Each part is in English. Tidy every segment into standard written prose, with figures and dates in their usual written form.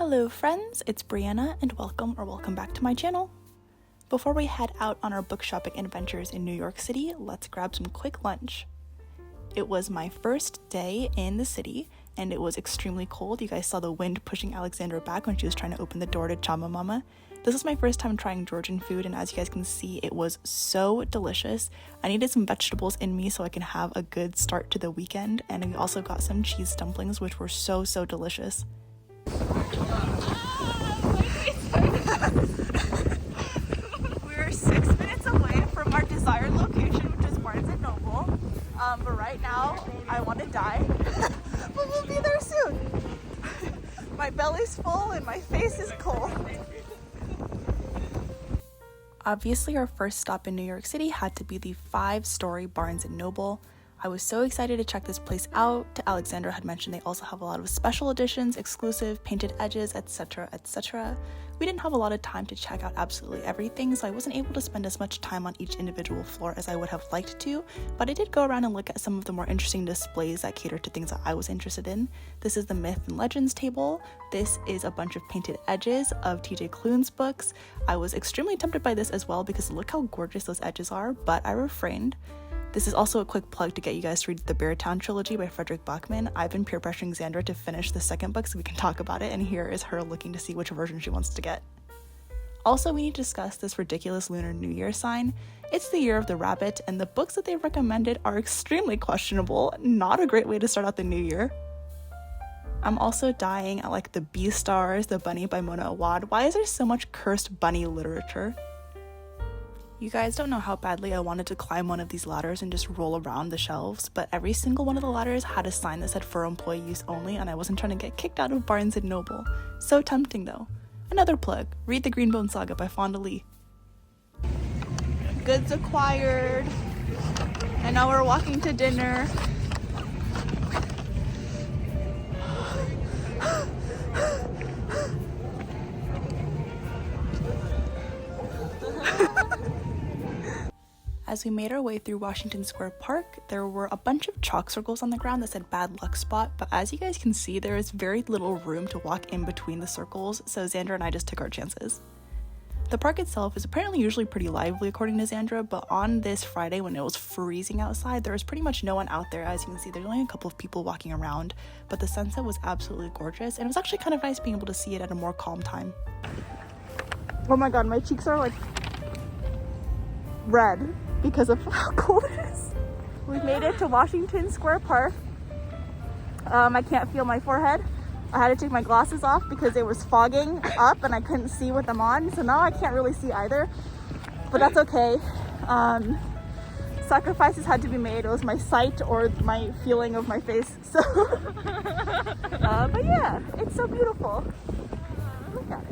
Hello friends, it's Brianna and welcome back to my channel. Before we head out on our book shopping adventures in New York City, let's grab some quick lunch. It was my first day in the city and it was extremely cold. You guys saw the wind pushing Alexandra back when she was trying to open the door to Chama Mama. This was my first time trying Georgian food and as you guys can see, it was so delicious. I needed some vegetables in me so I can have a good start to the weekend, and we also got some cheese dumplings which were so delicious. We're 6 minutes away from our desired location, which is Barnes & Noble. But right now, I want to die. But we'll be there soon. My belly's full and my face is cold. Obviously, our first stop in New York City had to be the 5-story Barnes & Noble. I was so excited to check this place out. Alexandra had mentioned they also have a lot of special editions, exclusive, painted edges, etc, etc. We didn't have a lot of time to check out absolutely everything, so I wasn't able to spend as much time on each individual floor as I would have liked to, but I did go around and look at some of the more interesting displays that cater to things that I was interested in. This is the Myth and Legends table. This is a bunch of painted edges of TJ Klune's books. I was extremely tempted by this as well because look how gorgeous those edges are, but I refrained. This is also a quick plug to get you guys to read the Beartown trilogy by Frederick Bachman. I've been peer pressuring Xandra to finish the second book so we can talk about it, and here is her looking to see which version she wants to get. Also, we need to discuss this ridiculous Lunar New Year sign. It's the year of the rabbit, and the books that they recommended are extremely questionable. Not a great way to start out the new year. I'm also dying at like the Beastars, the Bunny by Mona Awad. Why is there so much cursed bunny literature? You guys don't know how badly I wanted to climb one of these ladders and just roll around the shelves, but every single one of the ladders had a sign that said for employee use only, and I wasn't trying to get kicked out of Barnes & Noble. So tempting though. Another plug, read the Greenbone Saga by Fonda Lee. Goods acquired, and now we're walking to dinner. As we made our way through Washington Square Park, there were a bunch of chalk circles on the ground that said bad luck spot, but as you guys can see, there is very little room to walk in between the circles, so Xandra and I just took our chances. The park itself is apparently usually pretty lively according to Xandra, but on this Friday when it was freezing outside, there was pretty much no one out there. As you can see, there's only a couple of people walking around, but the sunset was absolutely gorgeous, and it was actually kind of nice being able to see it at a more calm time. Oh my god, my cheeks are like red because of how cold it is. We made it to Washington Square Park. I can't feel my forehead. I had to take my glasses off because it was fogging up and I couldn't see with them on. So now I can't really see either, but that's okay. Sacrifices had to be made. It was my sight or my feeling of my face. So, but yeah, it's so beautiful. Look at it.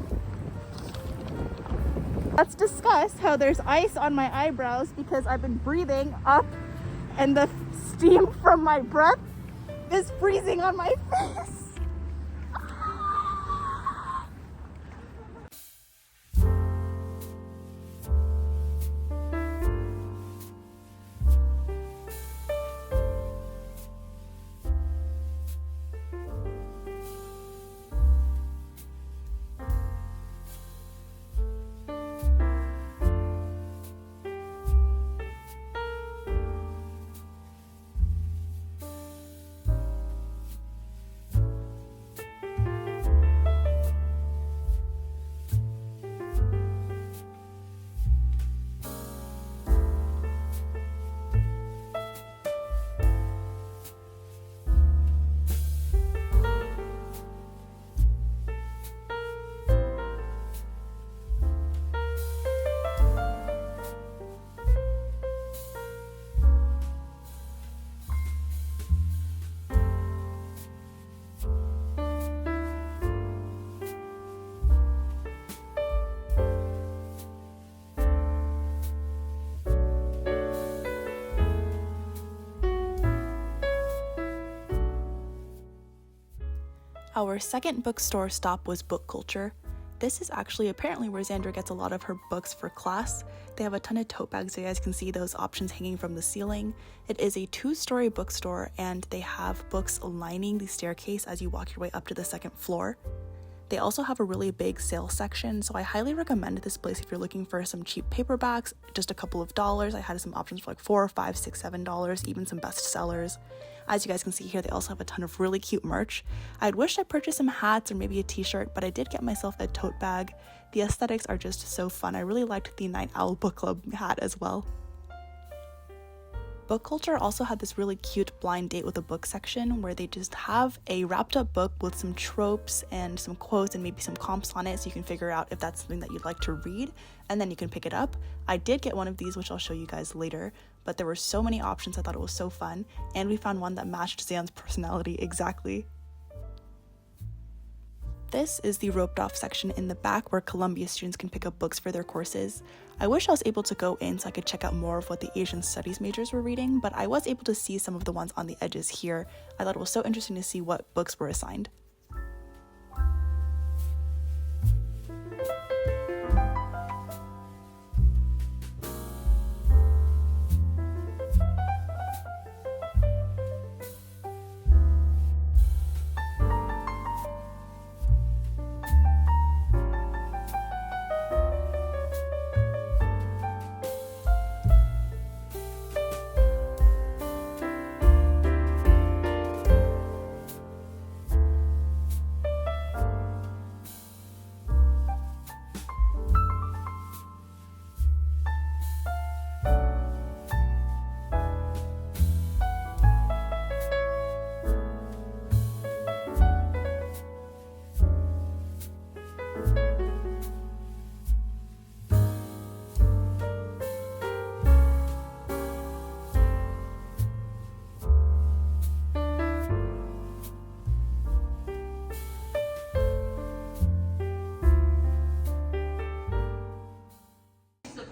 Let's discuss how there's ice on my eyebrows because I've been breathing up and the steam from my breath is freezing on my face. Our second bookstore stop was Book Culture. This is actually apparently where Xandra gets a lot of her books for class. They have a ton of tote bags, so you guys can see those options hanging from the ceiling. It is a 2-story bookstore, and they have books lining the staircase as you walk your way up to the second floor. They also have a really big sale section, so I highly recommend this place if you're looking for some cheap paperbacks, just a couple of dollars. I had some options for like $4, $5, $6, $7, even some bestsellers. As you guys can see here, they also have a ton of really cute merch. I'd wished I purchased some hats or maybe a t-shirt, but I did get myself a tote bag. The aesthetics are just so fun. I really liked the Night Owl Book Club hat as well. Book Culture also had this really cute blind date with a book section where they just have a wrapped up book with some tropes and some quotes and maybe some comps on it, so you can figure out if that's something that you'd like to read, and then you can pick it up. I did get one of these, which I'll show you guys later, but there were so many options. I thought it was so fun, and we found one that matched Zan's personality exactly. This is the roped off section in the back where Columbia students can pick up books for their courses. I wish I was able to go in so I could check out more of what the Asian studies majors were reading, but I was able to see some of the ones on the edges here. I thought it was so interesting to see what books were assigned.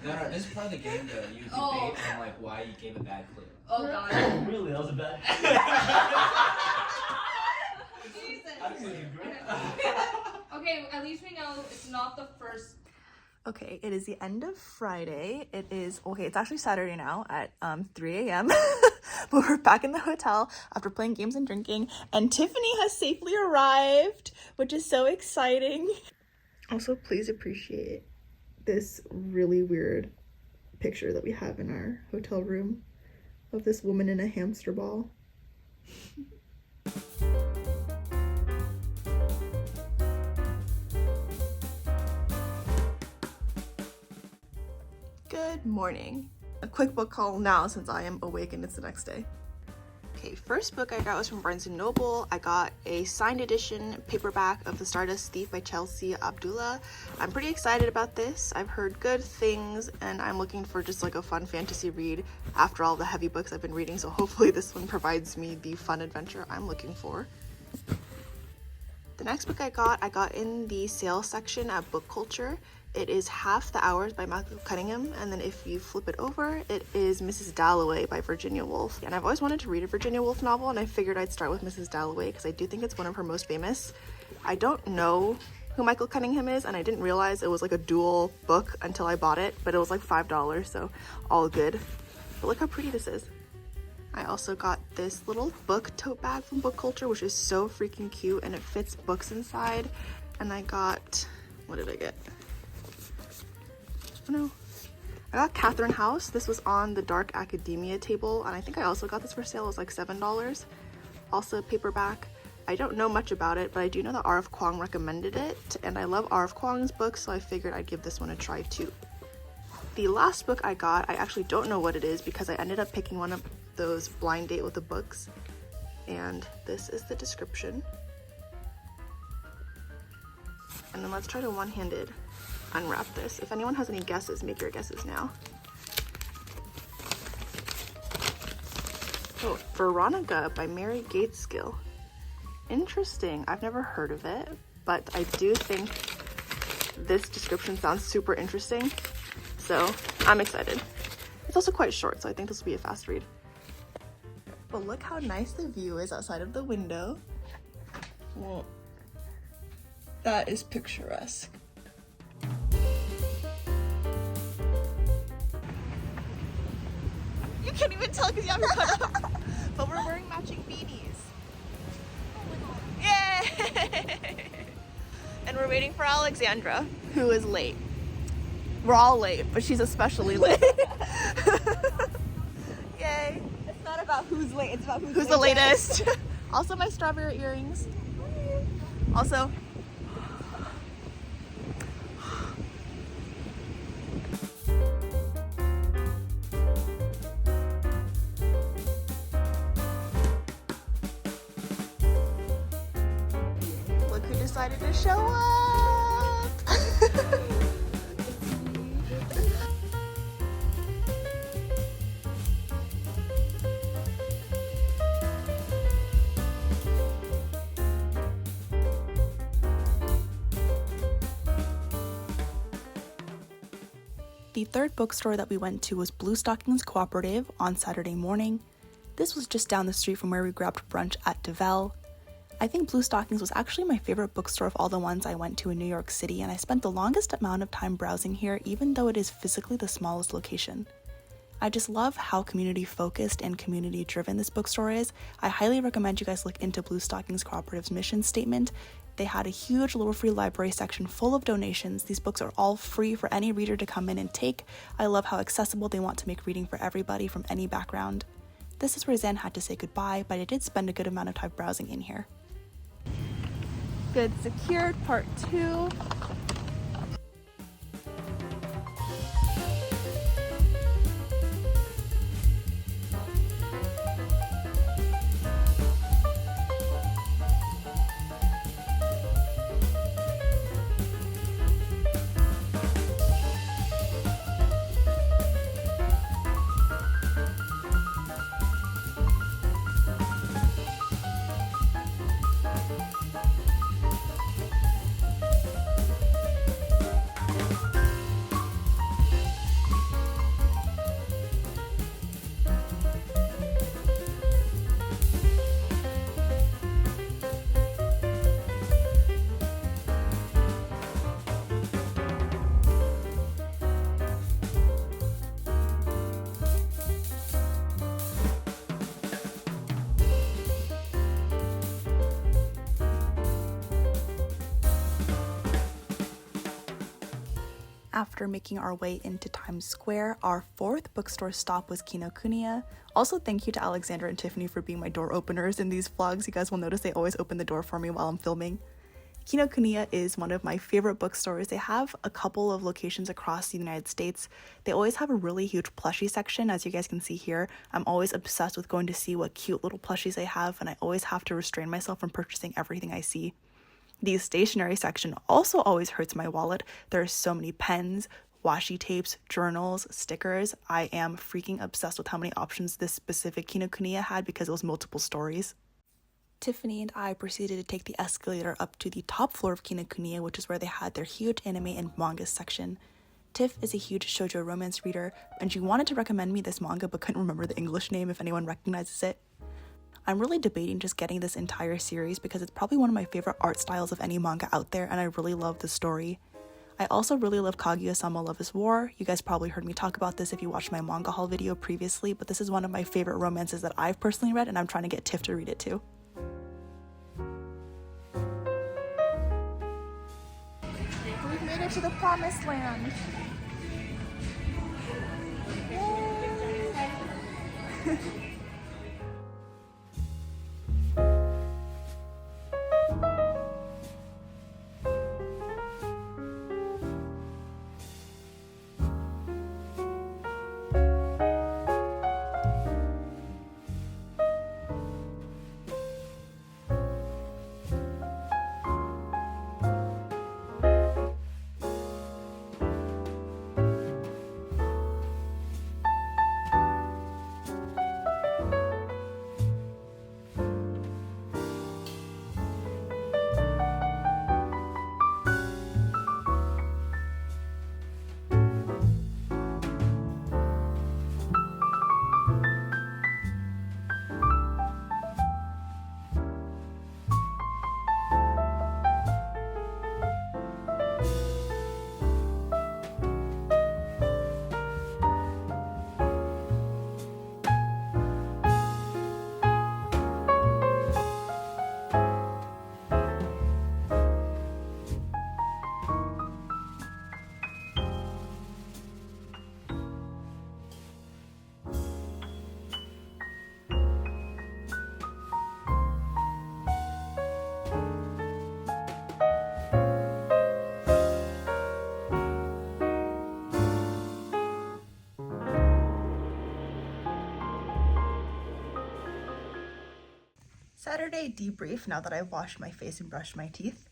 No, this is part of the game though. You debate on like why you gave a bad clue. Oh god. Really? That was a bad Okay, at least we know it's not the first. Okay, it is the end of Friday. It's actually Saturday now at 3 a.m. But we're back in the hotel after playing games and drinking, and Tiffany has safely arrived, which is so exciting. Also, please appreciate this really weird picture that we have in our hotel room of this woman in a hamster ball. Good morning. A quick book haul now since I am awake and it's the next day. Okay, first book I got was from Barnes & Noble. I got a signed edition paperback of The Stardust Thief by Chelsea Abdullah. I'm pretty excited about this. I've heard good things and I'm looking for just like a fun fantasy read after all the heavy books I've been reading, so hopefully this one provides me the fun adventure I'm looking for. The next book I got in the sale section at Book Culture. It is Half the Hours by Michael Cunningham, and then if you flip it over, it is Mrs. Dalloway by Virginia Woolf. And I've always wanted to read a Virginia Woolf novel, and I figured I'd start with Mrs. Dalloway because I do think it's one of her most famous. I don't know who Michael Cunningham is, and I didn't realize it was like a dual book until I bought it, but it was like $5, so all good. But look how pretty this is. I also got this little book tote bag from Book Culture, which is so freaking cute, and it fits books inside. And I got, what did I get? Oh no. I got Catherine House. This was on the Dark Academia table, and I think I also got this for sale. It was like $7. Also paperback. I don't know much about it, but I do know that R.F. Kuang recommended it, and I love R.F. Kuang's books, so I figured I'd give this one a try too. The last book I got, I actually don't know what it is because I ended up picking one of those blind date with the books, and this is the description. And then let's try to one-handed unwrap this. If anyone has any guesses, make your guesses now. Oh, Veronica by Mary Gateskill. Interesting. I've never heard of it, but I do think this description sounds super interesting, so I'm excited. It's also quite short, so I think this will be a fast read. But look how nice the view is outside of the window. Well, that is picturesque. You can't even tell because you have your hood up. But we're wearing matching beanies. Yay! And we're waiting for Alexandra, who is late. We're all late, but she's especially late. Yay. It's not about who's late, it's about Who's the latest. Also my strawberry earrings. Also, look who decided to show up. The third bookstore that we went to was Blue Stockings Cooperative on Saturday morning. This was just down the street from where we grabbed brunch at Develle. I think Blue Stockings was actually my favorite bookstore of all the ones I went to in New York City, and I spent the longest amount of time browsing here even though it is physically the smallest location. I just love how community focused and community driven this bookstore is. I highly recommend you guys look into Blue Stockings Cooperative's mission statement. They had a huge little free library section full of donations. These books are all free for any reader to come in and take. I love how accessible they want to make reading for everybody from any background. This is where Zan had to say goodbye, but I did spend a good amount of time browsing in here. Good Secured Part 2. After making our way into Times Square, our fourth bookstore stop was Kinokuniya. Also, thank you to Alexandra and Tiffany for being my door openers in these vlogs. You guys will notice they always open the door for me while I'm filming. Kinokuniya is one of my favorite bookstores. They have a couple of locations across the United States. They always have a really huge plushie section, as you guys can see here. I'm always obsessed with going to see what cute little plushies they have, and I always have to restrain myself from purchasing everything I see. The stationery section also always hurts my wallet. There are so many pens, washi tapes, journals, stickers. I am freaking obsessed with how many options this specific Kinokuniya had because it was multiple stories. Tiffany and I proceeded to take the escalator up to the top floor of Kinokuniya, which is where they had their huge anime and manga section. Tiff is a huge shoujo romance reader, and she wanted to recommend me this manga but couldn't remember the English name if anyone recognizes it. I'm really debating just getting this entire series because it's probably one of my favorite art styles of any manga out there, and I really love the story. I also really love Kaguya-sama Love is War. You guys probably heard me talk about this if you watched my manga haul video previously, but this is one of my favorite romances that I've personally read, and I'm trying to get Tiff to read it too. We've made it to the promised land. Yay! Saturday debrief now that I've washed my face and brushed my teeth.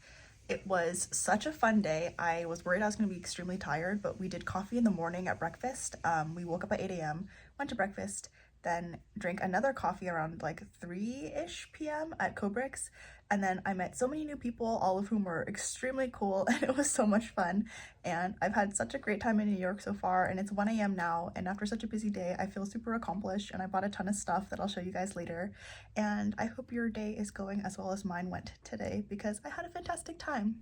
It was such a fun day. I was worried I was going to be extremely tired, but we did coffee in the morning at breakfast. We woke up at 8 a.m., went to breakfast, then drank another coffee around like 3-ish p.m. at Cobrix. And then I met so many new people, all of whom were extremely cool, and it was so much fun. And I've had such a great time in New York so far, and it's 1 a.m. now, and after such a busy day, I feel super accomplished, and I bought a ton of stuff that I'll show you guys later. And I hope your day is going as well as mine went today, because I had a fantastic time.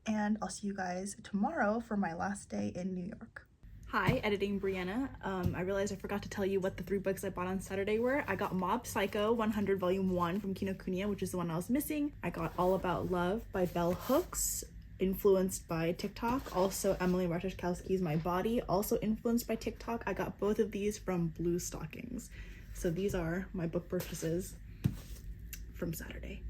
And I'll see you guys tomorrow for my last day in New York. Hi, editing Breana. I realized I forgot to tell you what the 3 books I bought on Saturday were. I got Mob Psycho 100 Volume 1 from Kinokuniya, which is the one I was missing. I got All About Love by Bell Hooks, influenced by TikTok. Also, Emily Ratajkowski's My Body, also influenced by TikTok. I got both of these from Blue Stockings. So these are my book purchases from Saturday.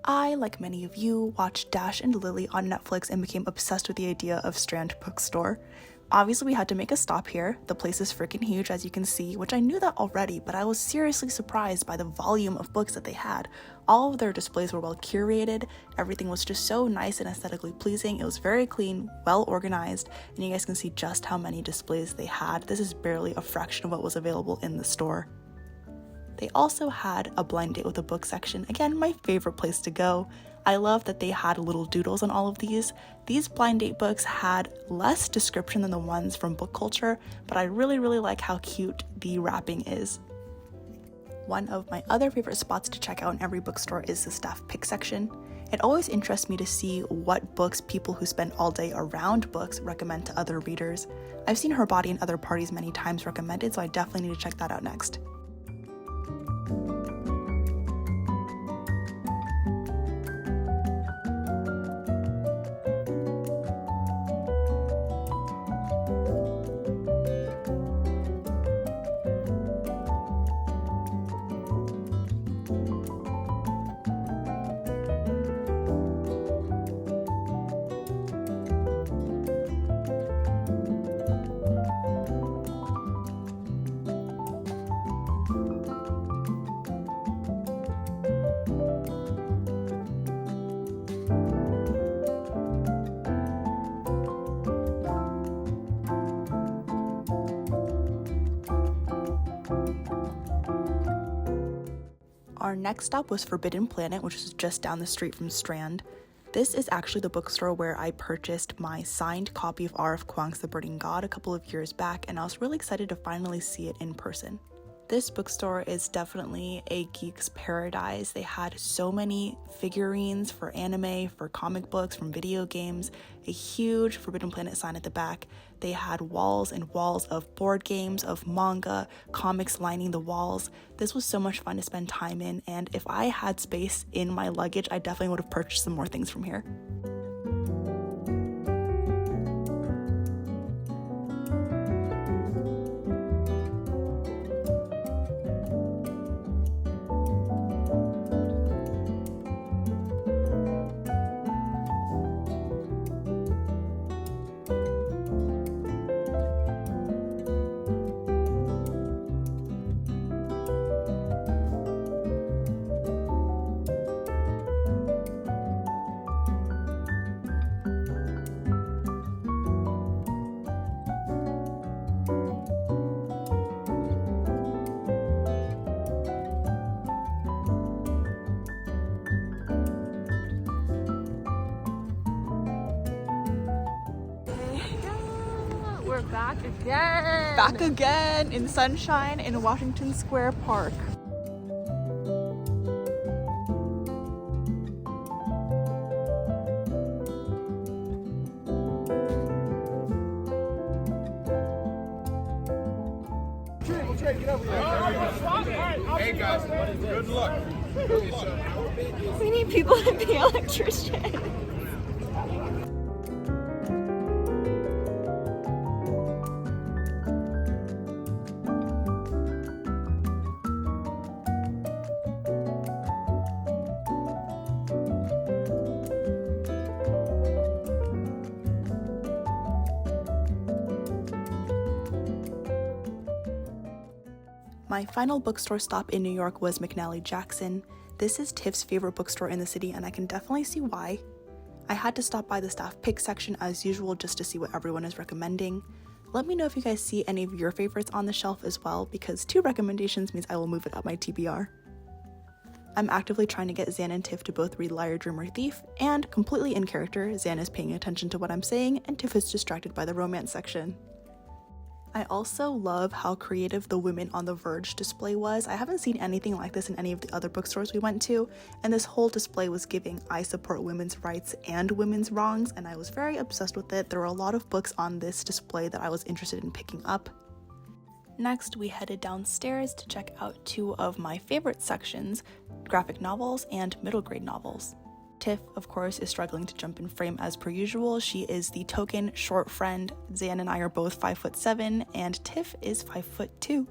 I, like many of you, watched Dash and Lily on Netflix and became obsessed with the idea of Strand bookstore. Obviously, we had to make a stop here. The place is freaking huge, as you can see, which I knew that already, but I was seriously surprised by the volume of books that they had. All of their displays were well curated, everything was just so nice and aesthetically pleasing. It was very clean, well organized, and you guys can see just how many displays they had. This is barely a fraction of what was available in the store. They also had a blind date with a book section. Again, my favorite place to go. I love that they had little doodles on all of these. These blind date books had less description than the ones from Book Culture, but I really like how cute the wrapping is. One of my other favorite spots to check out in every bookstore is the staff pick section. It always interests me to see what books people who spend all day around books recommend to other readers. I've seen Her Body and Other Parties many times recommended, so I definitely need to check that out next. Our next stop was Forbidden Planet, which is just down the street from Strand. This is actually the bookstore where I purchased my signed copy of R.F. Kuang's The Burning God a couple of years back, and I was really excited to finally see it in person. This bookstore is definitely a geek's paradise. They had so many figurines for anime, for comic books, from video games, a huge Forbidden Planet sign at the back. They had walls and walls of board games, of manga, comics lining the walls. This was so much fun to spend time in, and if I had space in my luggage, I definitely would have purchased some more things from here. We're back again. Back again in sunshine in Washington Square Park. Hey guys, good luck. We need people to be electricians. My final bookstore stop in New York was McNally Jackson. This is Tiff's favorite bookstore in the city, and I can definitely see why. I had to stop by the staff pick section as usual just to see what everyone is recommending. Let me know if you guys see any of your favorites on the shelf as well, because 2 recommendations means I will move it up my TBR. I'm actively trying to get Zan and Tiff to both read Liar, Dreamer, Thief, and completely in character, Zan is paying attention to what I'm saying and Tiff is distracted by the romance section. I also love how creative the Women on the Verge display was. I haven't seen anything like this in any of the other bookstores we went to, and this whole display was giving I support women's rights and women's wrongs, and I was very obsessed with it. There were a lot of books on this display that I was interested in picking up. Next, we headed downstairs to check out 2 of my favorite sections, graphic novels and middle grade novels. Tiff, of course, is struggling to jump in frame as per usual. She is the token short friend. Zan and I are both 5'7", and Tiff is 5'2".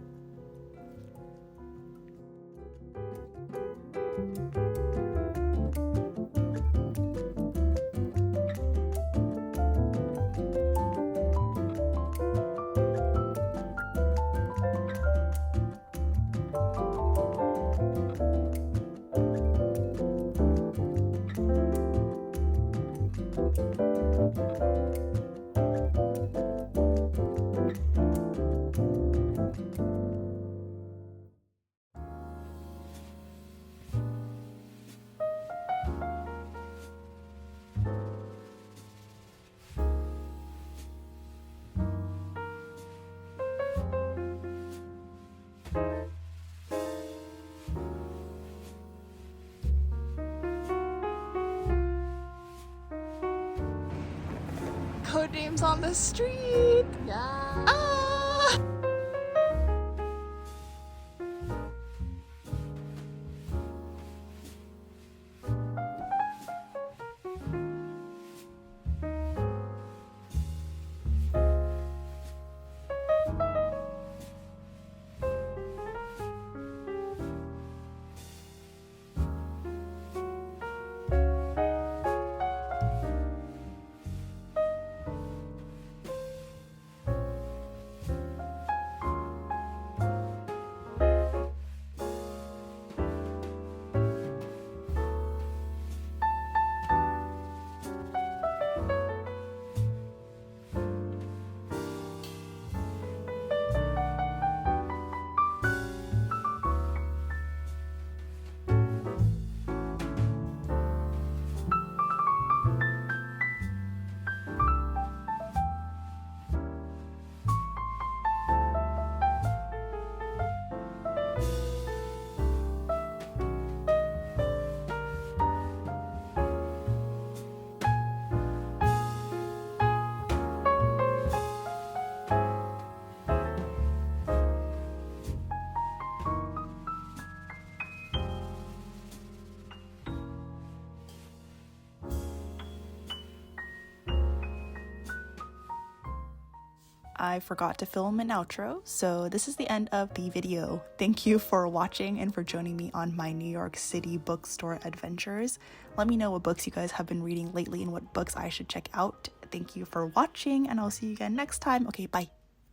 Code names on the street! Yeah. Ah! I forgot to film an outro, so this is the end of the video. Thank you for watching and for joining me on my New York City bookstore adventures. Let me know what books you guys have been reading lately and what books I should check out. Thank you for watching, and I'll see you again next time. Okay, bye.